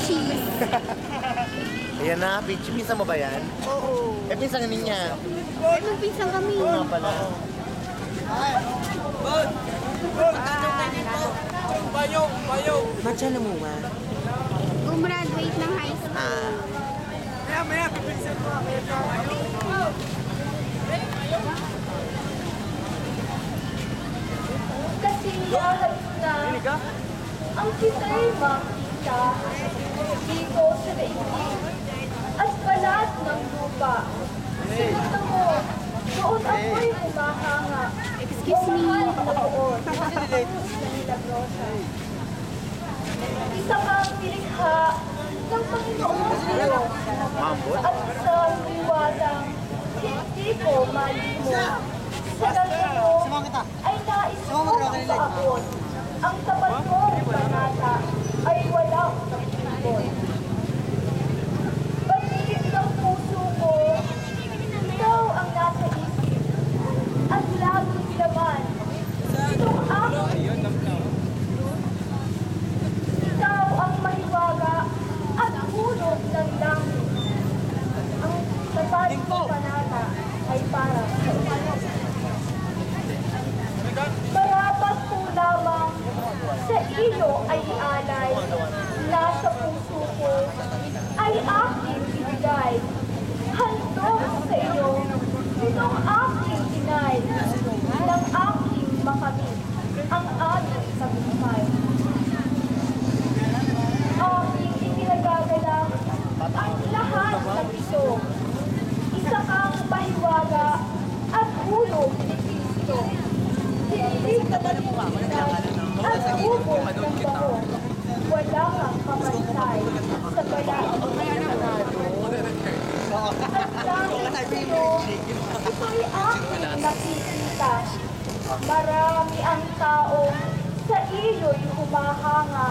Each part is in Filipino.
cheese. Ayan na, Pichi. Pinsan mo ba yan? Oo. Eh, pinsan nga niya. Ay, magpinsan kami. Oo nga pala. Matcha na mo ba? Gumraduate ng high school. Kasi halos na ang kita'y makita dito sa daigdig at balat ng lupa. Sinunod mo, doon ako'y humahanga. Excuse me. Mahal na doon, na milagrosa. Isa kang nilikha ng Panginoon Diyos at sa liwanag, hindi ko malimo. Sa ganito ay nais ko magpaabot. Ang tapat mong banata ay walang pagtipon. Pag-ibig ng puso ko, ikaw ang nasa isip at laging laman. Itong aking ikaw ang mahiwaga at hulog ng langit. Ang tapat mong banata ay para sa iyo. Marapat po lamang sa iyo ay ialay, nasa puso ko ay aking ibigay. Handog sa iyo, itong aking inay, ng aking makamit, ang aming tagumpay. Aking itinagagalang ang lahat ng ito, isa kang mahiwaga at hulog ni Kristo. Hindi ka malilitan at ubod ng baho. Wala kang kapantay sa balat ng Senado. At dahil sa'yo, ito'y aking nakikita. Marami ang tao sa iyo'y humahanga.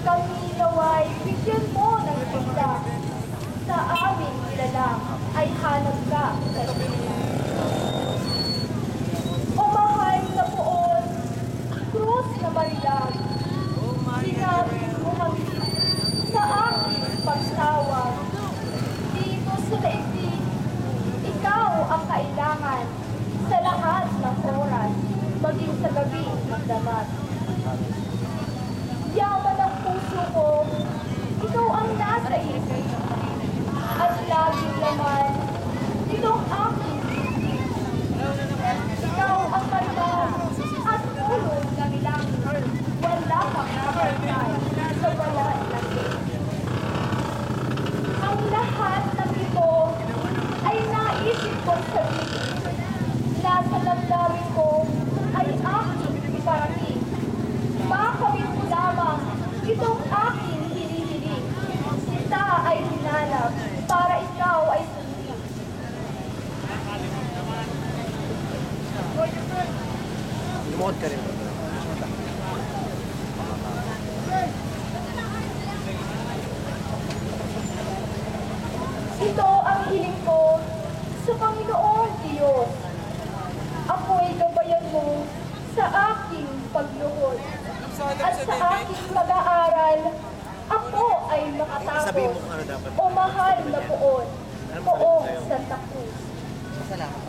Kami naway bigyan mo ng sigla. Sa aming nilalang ay hanap ka sa Diyos. O mahal na poon, krus na marilag, sinabi mo kami sa aking pagtawag. Dito sa daigdig, ikaw ang kailangan sa lahat ng oras, maging sa gabi ng damat. Yaman ang puso ko, ikaw ang nasa isip, at laging laman, itong aking isip. Ikaw ang kalmang at tulog ng ilang wala kang kapantay sa balat ng isip. Ang lahat ng ito ay naisip kong sabihin. Nasa damdamin ko ay aking iparating. Makamit mo lamang itong aking hinihiling. Kita ay hinanap para ikaw ay sundin. Lumuhod ka rin. Ito ang hiling ko sa Panginoon Diyos. Ako'y gabayan mo sa aking pagluhod. At sa aking pag-aaral, ako ay Sabihin makatapos. mo kung ano dapat. O mahal na poon, poong Santa Cruz. Salamat.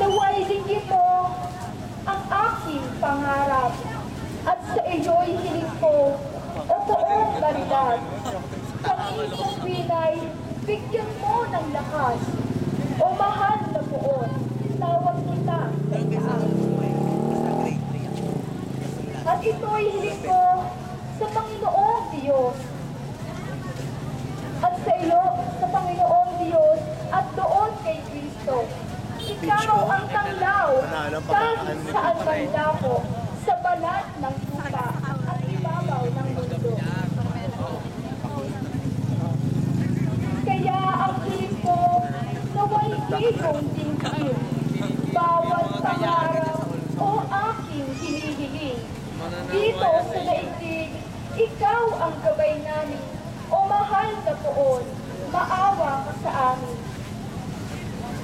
Naway dinggin mo ang aking pangarap. At sa iyo'y hiling ko, o poong Maridad. Panginoong Pinay, bigyan mo ng lakas. O mahal na poon, tawag kita ng taas. At ito'y hiling ko sa Panginoong Diyos. At sa iyo, sa Panginoong Diyos, at doon kay Kristo. Ikaw ang tanglaw kahit saan man dako, sa balat ng lupa at ibabaw ng mundo. Kaya ang hiling ko, naway iyong dinggin. Bawat pangarap o aking hinihiling. Dito sa daigdig, ikaw ang gabay namin. O mahal na poon, maawa ka sa amin.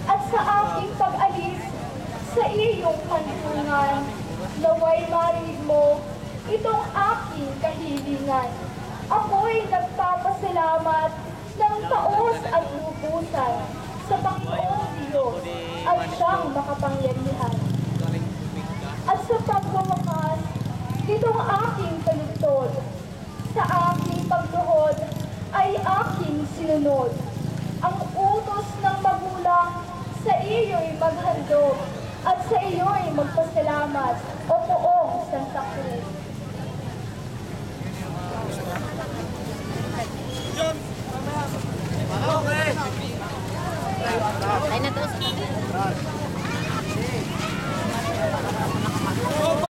At sa aking pag-alis sa iyong kanlungan, naway marinig mo itong aking kahilingan. taos at lubusan sa Panginoong Diyos at siyang makapangyarihan. At sa pagwawakas, nitong aking palugtod, sa aking pagluhod ay aking sinunod. Ang utos ng magulang, sa iyo'y maghandog, at sa iyo'y magpasalamat, o poong Santa Cruz.